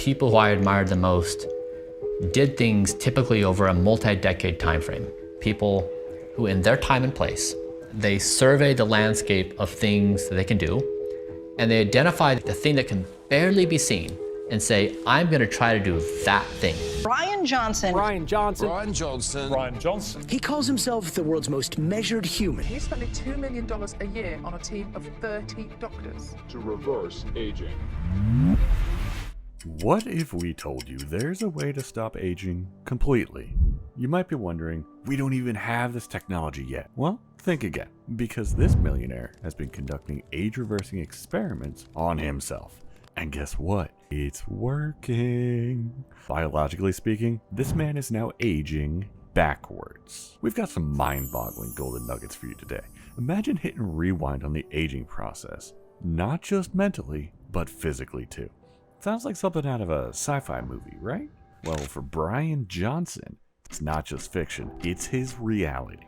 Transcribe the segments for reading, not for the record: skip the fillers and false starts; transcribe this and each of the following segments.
people who I admired the most did things typically over a multi-decade time frame. People who in their time and place, they survey the landscape of things that they can do, and they identify the thing that can barely be seen and say, I'm gonna try to do that thing. Bryan Johnson. Bryan Johnson. Bryan Johnson. Bryan Johnson. He calls himself the world's most measured human. He's spending $2 million a year on a team of 30 doctors. To reverse aging. What if we told you there's a way to stop aging completely? You might be wondering, we don't even have this technology yet. Well, think again, because this millionaire has been conducting age-reversing experiments on himself. And guess what? It's working. Biologically speaking, this man is now aging backwards. We've got some mind-boggling golden nuggets for you today. Imagine hitting rewind on the aging process, not just mentally, but physically too. Sounds like something out of a sci-fi movie, right? Well, for Bryan Johnson, it's not just fiction, it's his reality.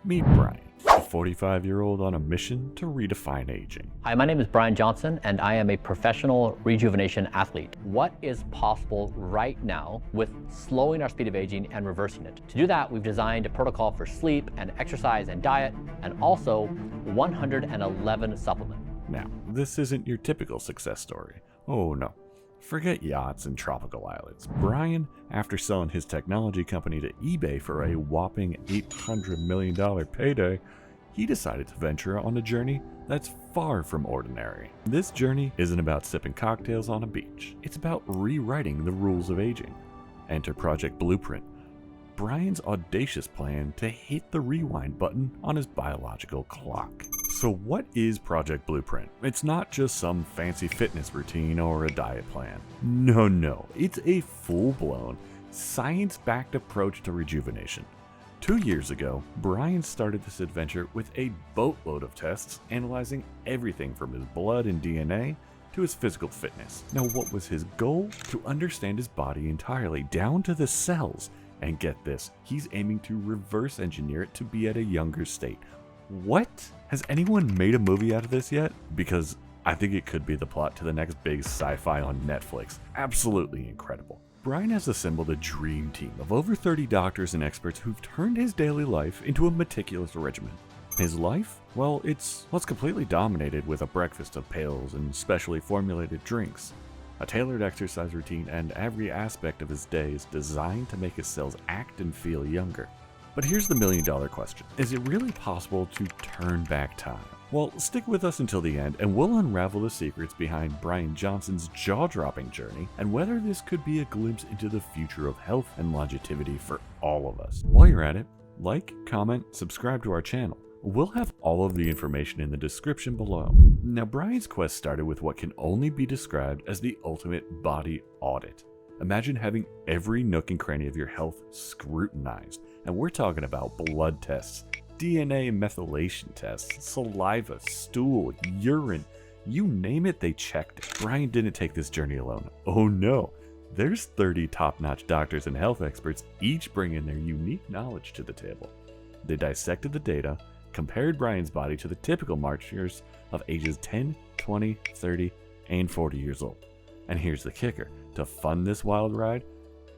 Meet Bryan, a 45-year-old on a mission to redefine aging. Hi, my name is Bryan Johnson, and I am a professional rejuvenation athlete. What is possible right now with slowing our speed of aging and reversing it? To do that, we've designed a protocol for sleep and exercise and diet, and also 111 supplements. Now, this isn't your typical success story. Oh no. Forget yachts and tropical islands. Bryan, after selling his technology company to eBay for a whopping $800 million payday, he decided to venture on a journey that's far from ordinary. This journey isn't about sipping cocktails on a beach. It's about rewriting the rules of aging. Enter Project Blueprint, Bryan's audacious plan to hit the rewind button on his biological clock. So what is Project Blueprint? It's not just some fancy fitness routine or a diet plan. No, it's a full-blown, science-backed approach to rejuvenation. 2 years ago, Bryan started this adventure with a boatload of tests analyzing everything from his blood and DNA to his physical fitness. Now, what was his goal? To understand his body entirely, down to the cells. And get this, he's aiming to reverse engineer it to be at a younger state. What? Has anyone made a movie out of this yet? Because I think it could be the plot to the next big sci-fi on Netflix. Absolutely incredible. Bryan has assembled a dream team of over 30 doctors and experts who've turned his daily life into a meticulous regimen. His life? Well, it's completely dominated with a breakfast of pills and specially formulated drinks. A tailored exercise routine, and every aspect of his day is designed to make his cells act and feel younger. But here's the million-dollar question. Is it really possible to turn back time? Well, stick with us until the end and we'll unravel the secrets behind Bryan Johnson's jaw-dropping journey and whether this could be a glimpse into the future of health and longevity for all of us. While you're at it, like, comment, subscribe to our channel. We'll have all of the information in the description below. Now, Bryan's quest started with what can only be described as the ultimate body audit. Imagine having every nook and cranny of your health scrutinized, and we're talking about blood tests, DNA methylation tests, saliva, stool, urine, you name it, they checked it. Bryan didn't take this journey alone. Oh no, there's 30 top-notch doctors and health experts, each bringing their unique knowledge to the table. They dissected the data, compared Bryan's body to the typical marchers of ages 10, 20, 30, and 40 years old. And here's the kicker. To fund this wild ride,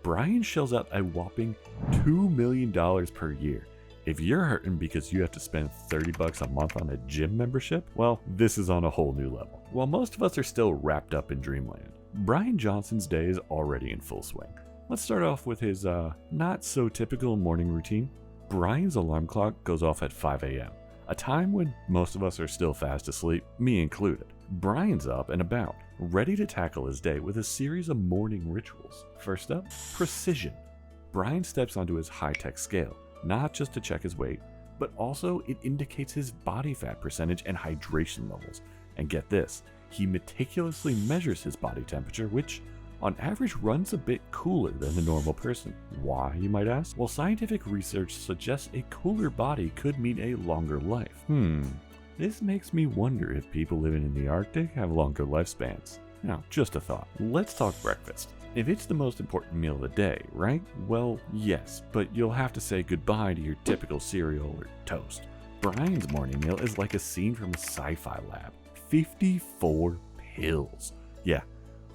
Bryan shells out a whopping $2 million per year. If you're hurting because you have to spend $30 a month on a gym membership, well, this is on a whole new level. While most of us are still wrapped up in dreamland, Bryan Johnson's day is already in full swing. Let's start off with his not so typical morning routine. Bryan's alarm clock goes off at 5 a.m., a time when most of us are still fast asleep, me included. Bryan's up and about, ready to tackle his day with a series of morning rituals. First up, precision. Bryan steps onto his high-tech scale, not just to check his weight, but also it indicates his body fat percentage and hydration levels. And get this, he meticulously measures his body temperature, which on average runs a bit cooler than the normal person. Why, you might ask? Well, scientific research suggests a cooler body could mean a longer life. This makes me wonder if people living in the Arctic have longer lifespans. Now, just a thought. Let's talk breakfast. If it's the most important meal of the day, right? Well, yes, but you'll have to say goodbye to your typical cereal or toast. Bryan's morning meal is like a scene from a sci-fi lab. 54 pills. Yeah.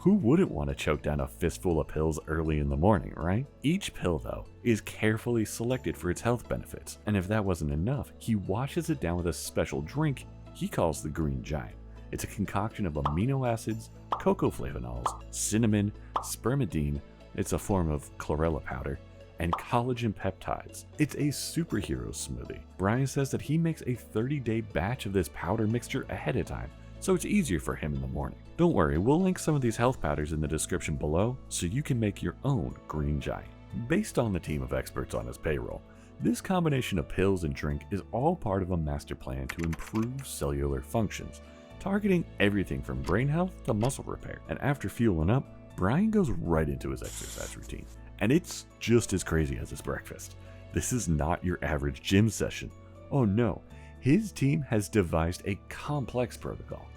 Who wouldn't want to choke down a fistful of pills early in the morning, right? Each pill, though, is carefully selected for its health benefits, and if that wasn't enough, he washes it down with a special drink he calls the Green Giant. It's a concoction of amino acids, cocoa flavonols, cinnamon, spermidine, it's a form of chlorella powder, and collagen peptides. It's a superhero smoothie. Bryan says that he makes a 30-day batch of this powder mixture ahead of time, so it's easier for him in the morning. Don't worry, we'll link some of these health powders in the description below so you can make your own Green Giant. Based on the team of experts on his payroll, this combination of pills and drink is all part of a master plan to improve cellular functions, targeting everything from brain health to muscle repair. And after fueling up, Bryan goes right into his exercise routine. And it's just as crazy as his breakfast. This is not your average gym session. Oh no, his team has devised a complex protocol.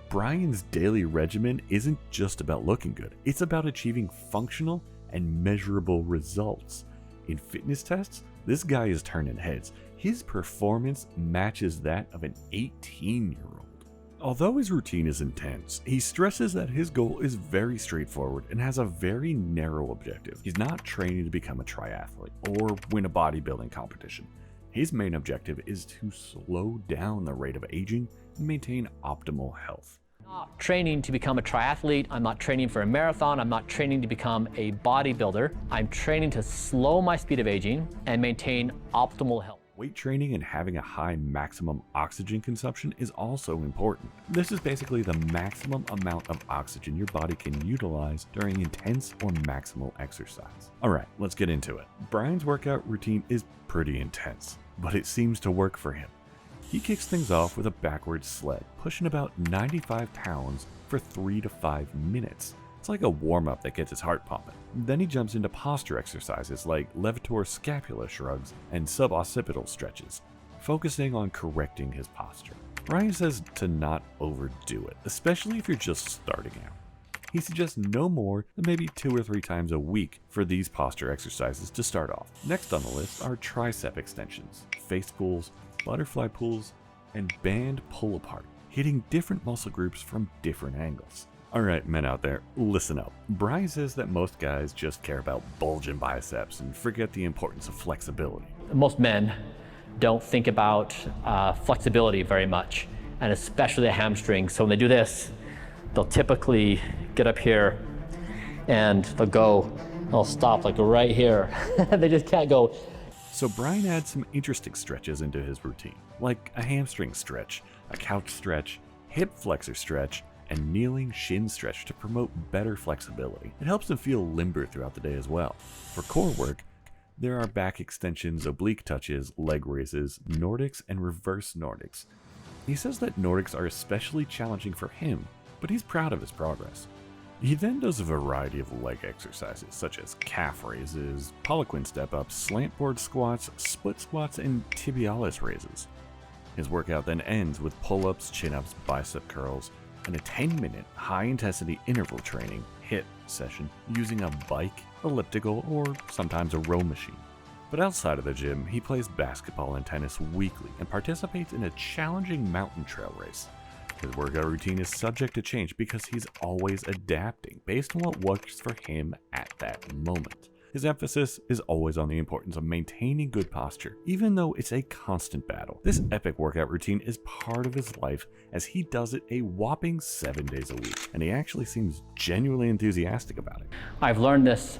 Bryan's daily regimen isn't just about looking good, it's about achieving functional and measurable results. In fitness tests, this guy is turning heads. His performance matches that of an 18-year-old. Although his routine is intense, he stresses that his goal is very straightforward and has a very narrow objective. He's not training to become a triathlete or win a bodybuilding competition. His main objective is to slow down the rate of aging and maintain optimal health. I'm not training to become a triathlete, I'm not training for a marathon, I'm not training to become a bodybuilder. I'm training to slow my speed of aging and maintain optimal health. Weight training and having a high maximum oxygen consumption is also important. This is basically the maximum amount of oxygen your body can utilize during intense or maximal exercise. Alright, let's get into it. Bryan's workout routine is pretty intense, but it seems to work for him. He kicks things off with a backwards sled, pushing about 95 pounds for 3 to 5 minutes. It's like a warm-up that gets his heart pumping. Then he jumps into posture exercises like levator scapula shrugs and suboccipital stretches, focusing on correcting his posture. Bryan says to not overdo it, especially if you're just starting out. He suggests no more than maybe 2 or 3 times a week for these posture exercises to start off. Next on the list are tricep extensions, face pulls, butterfly pulls, and band pull apart, hitting different muscle groups from different angles. Alright, men out there, listen up. Bryan says that most guys just care about bulging biceps and forget the importance of flexibility. Most men don't think about flexibility very much, and especially the hamstrings. So when they do this, they'll typically get up here and they'll stop like right here. They just can't go. So Bryan adds some interesting stretches into his routine, like a hamstring stretch, a couch stretch, hip flexor stretch, and kneeling shin stretch to promote better flexibility. It helps him feel limber throughout the day as well. For core work, there are back extensions, oblique touches, leg raises, Nordics, and reverse Nordics. He says that Nordics are especially challenging for him, but he's proud of his progress. He then does a variety of leg exercises such as calf raises, poliquin step-ups, slant board squats, split squats, and tibialis raises. His workout then ends with pull-ups, chin-ups, bicep curls, and a 10-minute high-intensity interval training HIIT session using a bike, elliptical, or sometimes a row machine. But outside of the gym, he plays basketball and tennis weekly and participates in a challenging mountain trail race. His workout routine is subject to change because he's always adapting based on what works for him at that moment. His emphasis is always on the importance of maintaining good posture, even though it's a constant battle. This epic workout routine is part of his life as he does it a whopping 7 days a week, and he actually seems genuinely enthusiastic about it. I've learned this.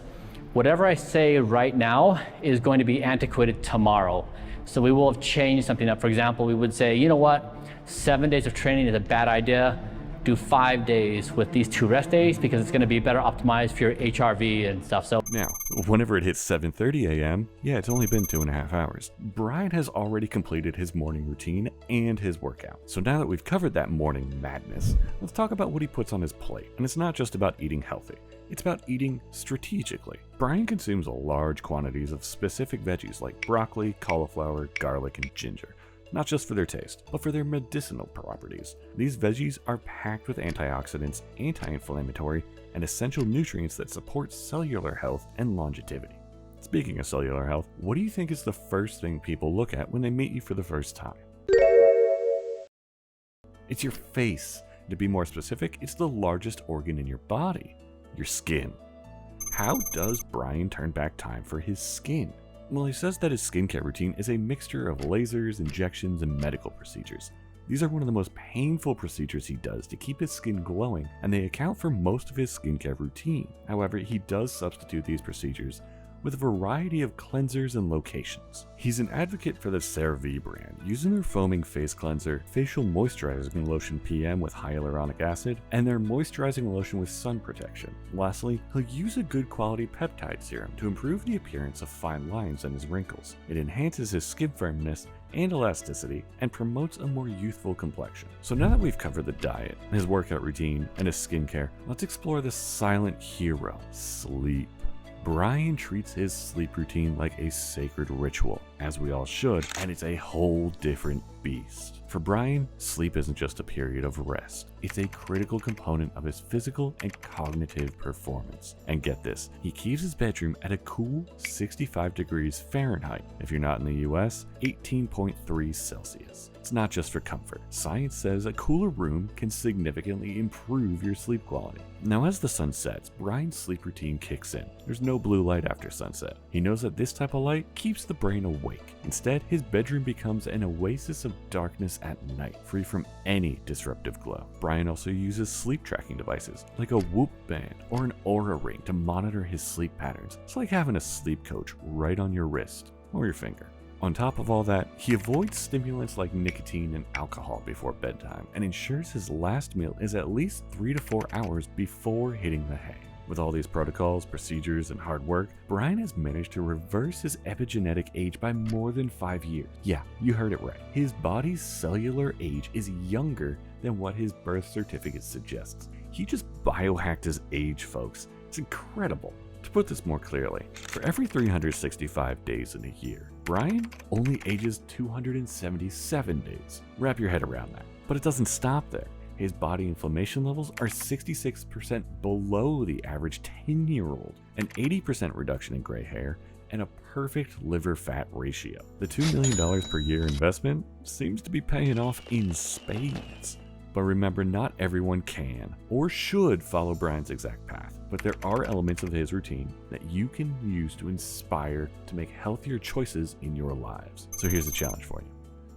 Whatever I say right now is going to be antiquated tomorrow. So we will have changed something up. For example, we would say, you know what? 7 days of training is a bad idea. Do 5 days with these 2 rest days because it's going to be better optimized for your HRV and stuff. So now, whenever it hits 7:30 a.m., yeah, it's only been 2.5 hours. Bryan has already completed his morning routine and his workout. So now that we've covered that morning madness, let's talk about what he puts on his plate. And it's not just about eating healthy. It's about eating strategically. Bryan consumes large quantities of specific veggies like broccoli, cauliflower, garlic, and ginger. Not just for their taste, but for their medicinal properties. These veggies are packed with antioxidants, anti-inflammatory, and essential nutrients that support cellular health and longevity. Speaking of cellular health, what do you think is the first thing people look at when they meet you for the first time? It's your face. To be more specific, it's the largest organ in your body, your skin. How does Bryan turn back time for his skin? Well, he says that his skincare routine is a mixture of lasers, injections, and medical procedures. These are one of the most painful procedures he does to keep his skin glowing, and they account for most of his skincare routine. However, he does substitute these procedures with a variety of cleansers and locations. He's an advocate for the CeraVe brand, using their foaming face cleanser, facial moisturizing lotion PM with hyaluronic acid, and their moisturizing lotion with sun protection. Lastly, he'll use a good quality peptide serum to improve the appearance of fine lines and his wrinkles. It enhances his skin firmness and elasticity, and promotes a more youthful complexion. So now that we've covered the diet, his workout routine, and his skincare, let's explore the silent hero, sleep. Bryan treats his sleep routine like a sacred ritual, as we all should, and it's a whole different beast. For Bryan, sleep isn't just a period of rest. It's a critical component of his physical and cognitive performance. And get this, he keeps his bedroom at a cool 65 degrees Fahrenheit. If you're not in the US, 18.3 Celsius. It's not just for comfort. Science says a cooler room can significantly improve your sleep quality. Now, as the sun sets, Bryan's sleep routine kicks in. There's no blue light after sunset. He knows that this type of light keeps the brain awake. Instead, his bedroom becomes an oasis of darkness at night, free from any disruptive glow. Bryan also uses sleep tracking devices, like a Whoop band or an Oura ring, to monitor his sleep patterns. It's like having a sleep coach right on your wrist or your finger. On top of all that, he avoids stimulants like nicotine and alcohol before bedtime and ensures his last meal is at least 3 to 4 hours before hitting the hay. With all these protocols, procedures, and hard work, Bryan has managed to reverse his epigenetic age by more than 5 years. Yeah, you heard it right. His body's cellular age is younger than what his birth certificate suggests. He just biohacked his age, folks. It's incredible. To put this more clearly, for every 365 days in a year, Bryan only ages 277 days. Wrap your head around that. But it doesn't stop there. His body inflammation levels are 66% below the average 10-year-old, an 80% reduction in gray hair, and a perfect liver fat ratio. The $2 million per year investment seems to be paying off in spades. But remember, not everyone can or should follow Bryan's exact path, but there are elements of his routine that you can use to inspire to make healthier choices in your lives. So here's a challenge for you.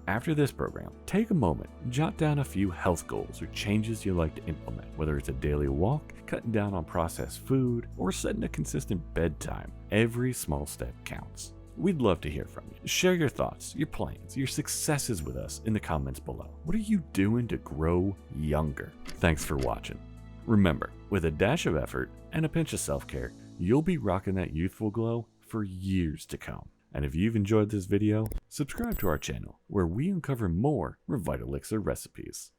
After this program, take a moment, jot down a few health goals or changes you like to implement, whether it's a daily walk, cutting down on processed food, or setting a consistent bedtime. Every small step counts. We'd love to hear from you. Share your thoughts, your plans, your successes with us in the comments below. What are you doing to grow younger? Thanks for watching. Remember, with a dash of effort and a pinch of self-care, you'll be rocking that youthful glow for years to come. And if you've enjoyed this video, subscribe to our channel where we uncover more Revitalixer recipes.